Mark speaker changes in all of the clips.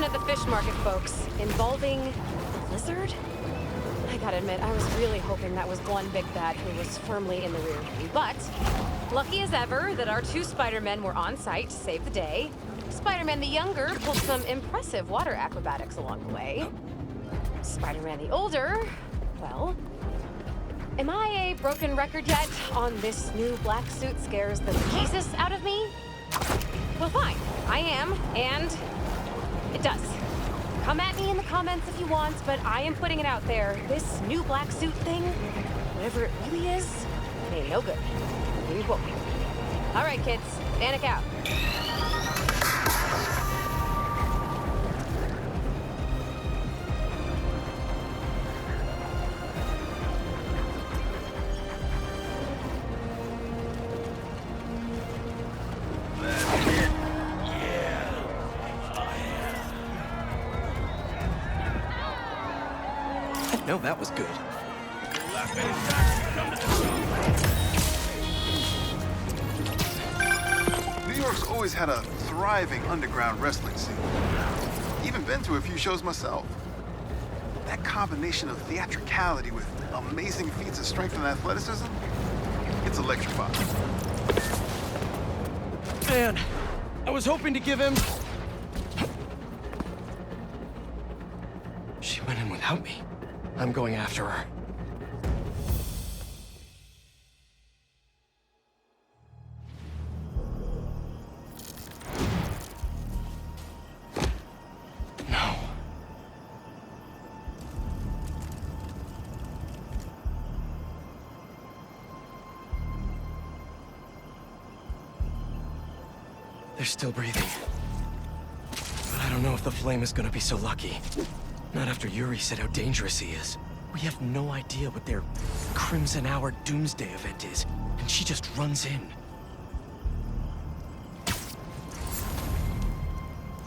Speaker 1: situation at the fish market, folks, involving a lizard? I gotta admit, I was really hoping that was one big bad who was firmly in the rear view. But lucky as ever that our two Spider-Men were on site to save the day. Spider-Man the younger pulled some impressive water acrobatics along the way. Spider-Man the older, well, am I a broken record yet on this new black suit scares the Jesus out of me? Well, fine, I am, and it does. Come at me in the comments if you want, but I am putting it out there. This new black suit thing, whatever it really is, it ain't no good. You can quote me. All right, kids, panic out.
Speaker 2: No, that was good.
Speaker 3: New York's always had a thriving underground wrestling scene. Even been to a few shows myself. That combination of theatricality with amazing feats of strength and athleticism, it's electrifying.
Speaker 2: Man, I was hoping to give him... She went in without me. I'm going after her. No. They're still breathing. But I don't know if the flame is gonna be so lucky. Not after Yuri said how dangerous he is. We have no idea what their Crimson Hour Doomsday event is, and she just runs in.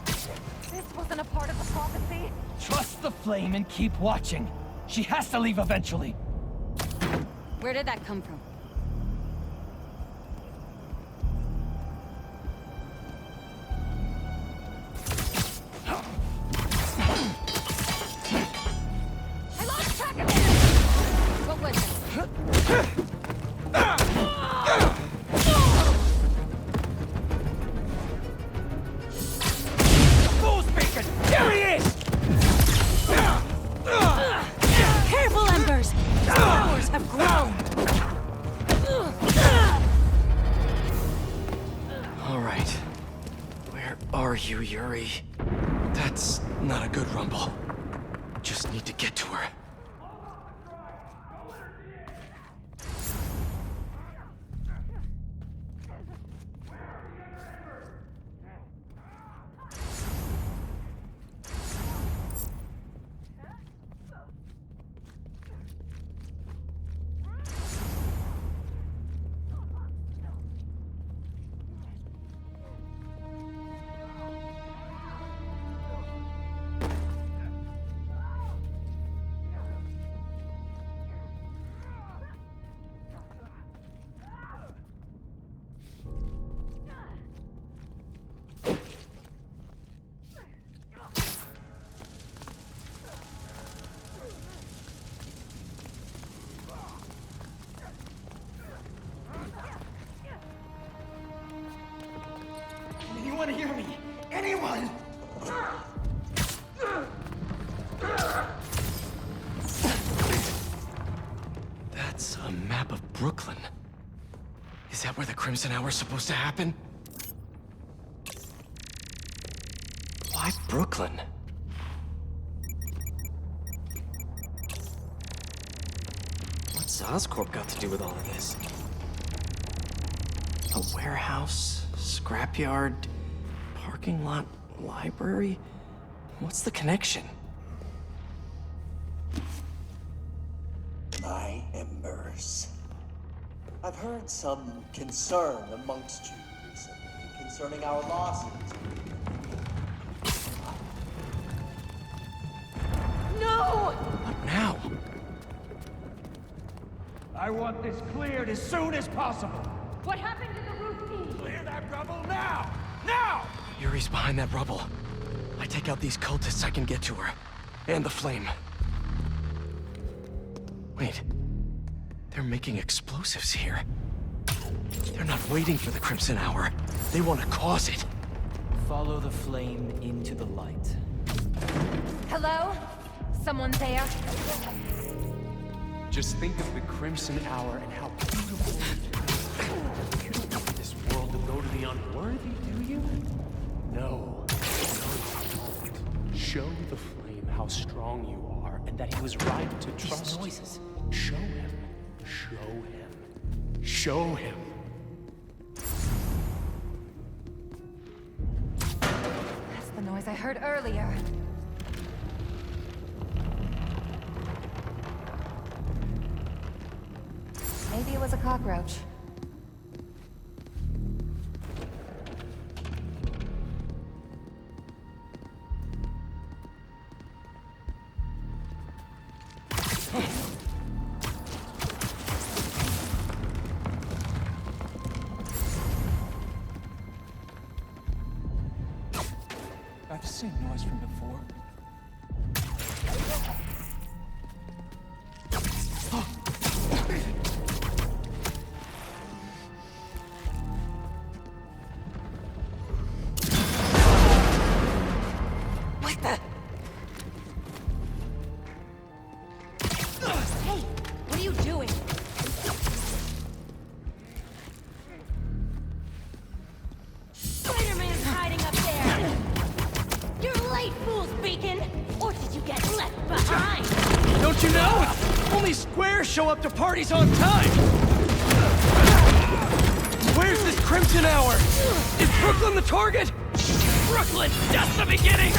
Speaker 1: This wasn't a part of the prophecy.
Speaker 4: Trust the flame and keep watching. She has to leave eventually.
Speaker 1: Where did that come from?
Speaker 2: You, Yuri. That's not a good rumble. Just need to get to her.
Speaker 4: Anyone hear me? Anyone?
Speaker 2: That's a map of Brooklyn. Is that where the Crimson Hour is supposed to happen? Why Brooklyn? What's Oscorp got to do with all of this? A warehouse, scrapyard, parking lot, library? What's the connection?
Speaker 5: My embers. I've heard some concern amongst you recently concerning our losses.
Speaker 1: No!
Speaker 2: What now?
Speaker 4: I want this cleared as soon as possible.
Speaker 1: What happened to the roof team?
Speaker 4: Clear that rubble now! Now!
Speaker 2: Yuri's behind that rubble. I I take out these cultists, I can get to her. And the flame. Wait. They're making explosives here. They're not waiting for the Crimson Hour. They want to cause it.
Speaker 4: Follow the flame into the light.
Speaker 1: Hello? Someone there?
Speaker 6: Just think of the Crimson Hour and how beautiful it is. You don't want this world to go to the unworthy, do you? No. No, you don't. Show the flame how strong you are and that he was right to trust
Speaker 4: These noises.
Speaker 6: you. Show him. Show him. Show him.
Speaker 1: That's the noise I heard earlier. Maybe it was a cockroach.
Speaker 4: I've seen noise from before.
Speaker 1: What the? Hey, what are you doing?
Speaker 7: Spider-Man's hiding up there! You're late, fools beacon! Or did you get left behind?
Speaker 2: Don't you know? Only squares show up to parties on time! Where's this Crimson Hour? Is Brooklyn the target? Brooklyn, just the beginning!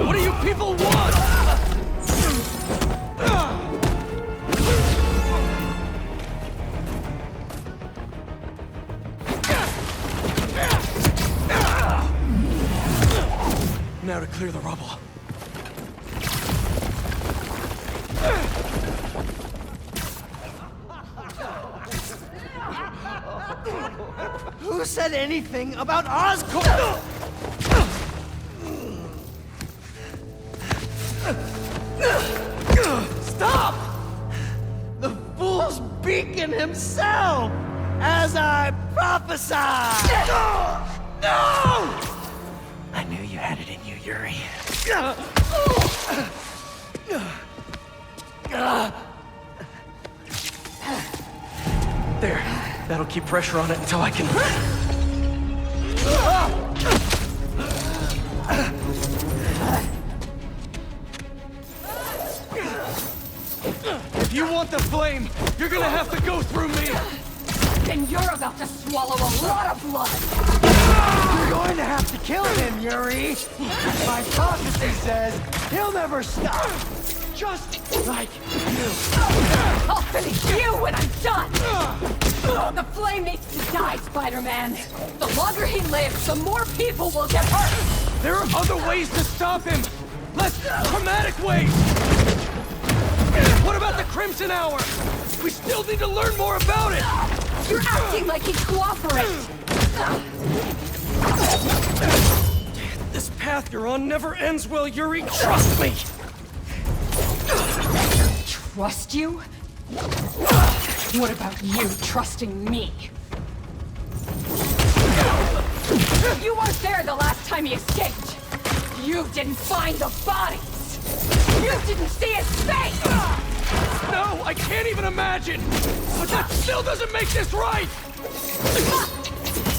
Speaker 2: What do you people want? Now to clear the rubble.
Speaker 8: Who said anything about Oscorp? Stop! The fool's beacon himself, as I prophesied! No!
Speaker 2: I knew you had it in you, Yuri. There. That'll keep pressure on it until I can... If you want the flame, you're gonna have to go through me!
Speaker 1: Then you're about to swallow a lot of blood!
Speaker 8: You're going to have to kill him, Yuri! My prophecy says he'll never stop! Just like you!
Speaker 1: I'll finish you when I'm done! The flame needs to die, Spider-Man! The longer he lives, the more people will get hurt!
Speaker 2: There are other ways to stop him! Less traumatic ways! What about the Crimson Hour? We still need to learn more about it!
Speaker 1: You're acting like he'd cooperate!
Speaker 2: This path you're on never ends well, Yuri. Trust me!
Speaker 1: Trust you? What about you trusting me? You weren't there the last time he escaped! You didn't find the bodies! You didn't see his face!
Speaker 2: No, I can't even imagine! But that still doesn't make this right!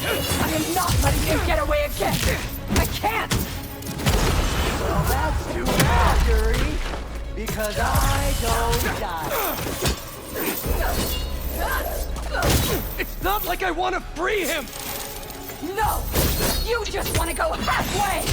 Speaker 1: I am not letting you get away again! I can't!
Speaker 8: Well, that's too bad, Yuri. Because I don't die.
Speaker 2: It's not like I want to free him!
Speaker 1: No! You just want to go halfway!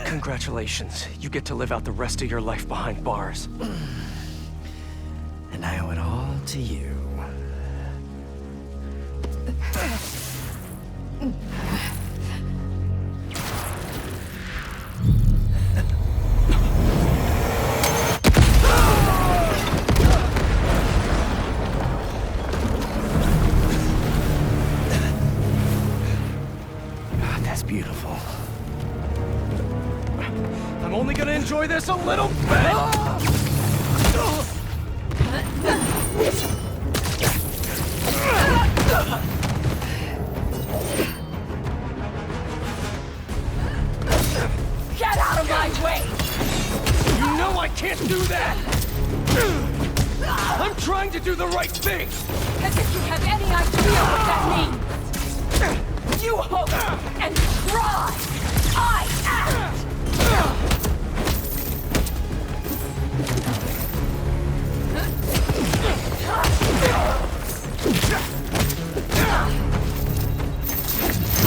Speaker 2: Congratulations. You get to live out the rest of your life behind bars.
Speaker 8: And I owe it all to you.
Speaker 2: That's beautiful. I'm only gonna enjoy this a little bit!
Speaker 7: Get out of my way!
Speaker 2: You know I can't do that! I'm trying to do the right thing!
Speaker 7: As if you have any idea what that means! You hope and try! I act!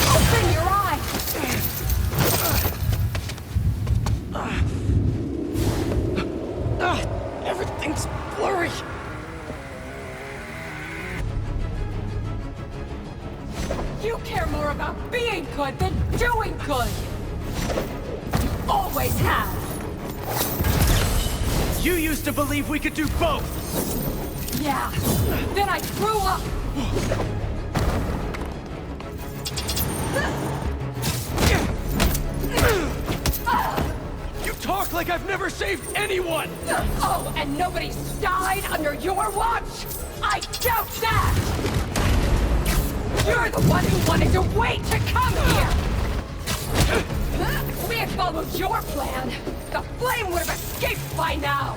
Speaker 7: Open your eyes!
Speaker 2: Everything's blurry!
Speaker 7: You care more about being good than doing good! You always have!
Speaker 2: You used to believe we could do both!
Speaker 7: Yeah, then I grew up!
Speaker 2: You talk like I've never saved anyone!
Speaker 7: Oh, and nobody's died under your watch? I doubt that! You're the one who wanted to wait to come here! If we had followed your plan, the flame would have escaped by now!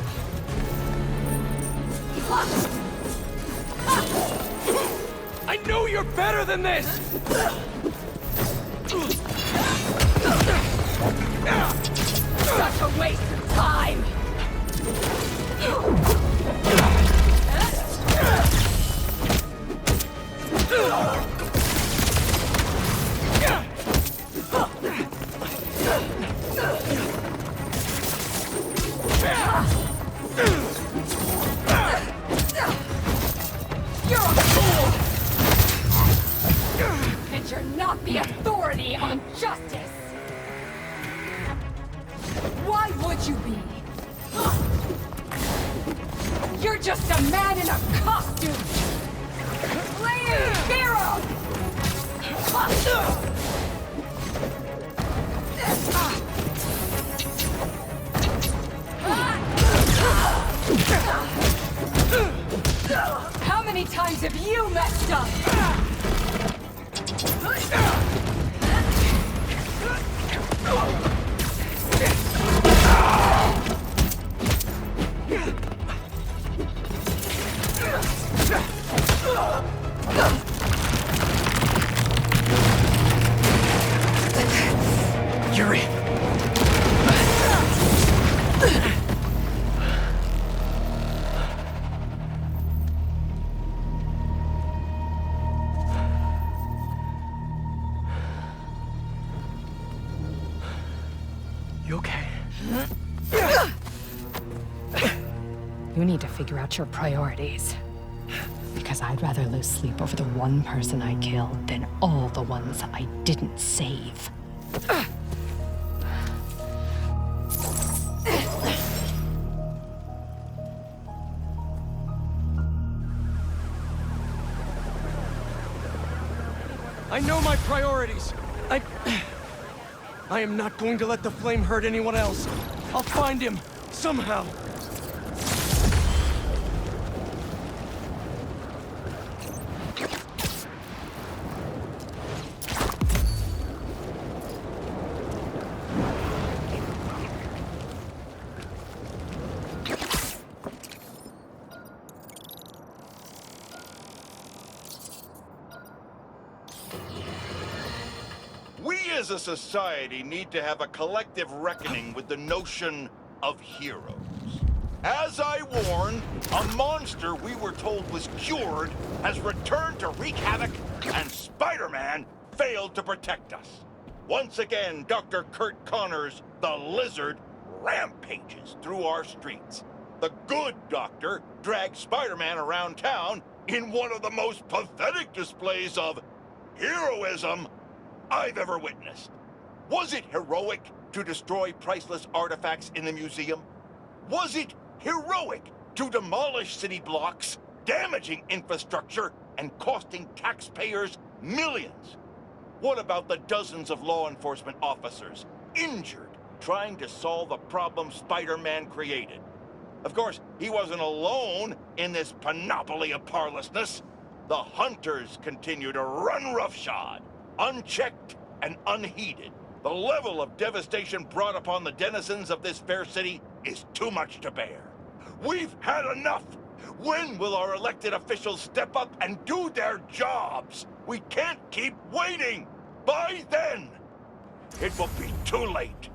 Speaker 2: I know you're better than this!
Speaker 7: Such a waste of time! You're a fool! And you're not the authority on justice! Why would you be? You're just a man in a costume! Playing hero! How many times have you messed up?
Speaker 2: Yuri! You okay?
Speaker 9: You need to figure out your priorities. Because I'd rather lose sleep over the one person I killed than all the ones I didn't save.
Speaker 2: I know my priorities. I am not going to let the flame hurt anyone else. I'll find him, somehow.
Speaker 10: We as a society need to have a collective reckoning with the notion of heroes. As I warned, a monster we were told was cured has returned to wreak havoc, and Spider-Man failed to protect us. Once again, Dr. Kurt Connors, the Lizard, rampages through our streets. The good doctor drags Spider-Man around town in one of the most pathetic displays of heroism I've ever witnessed. Was it heroic to destroy priceless artifacts in the museum? Was it heroic to demolish city blocks, damaging infrastructure, and costing taxpayers millions? What about the dozens of law enforcement officers injured trying to solve a problem Spider-Man created? Of course, he wasn't alone in this panoply of parlessness. The hunters continue to run roughshod, unchecked and unheeded. The level of devastation brought upon the denizens of this fair city is too much to bear. We've had enough! When will our elected officials step up and do their jobs? We can't keep waiting! By then, it will be too late.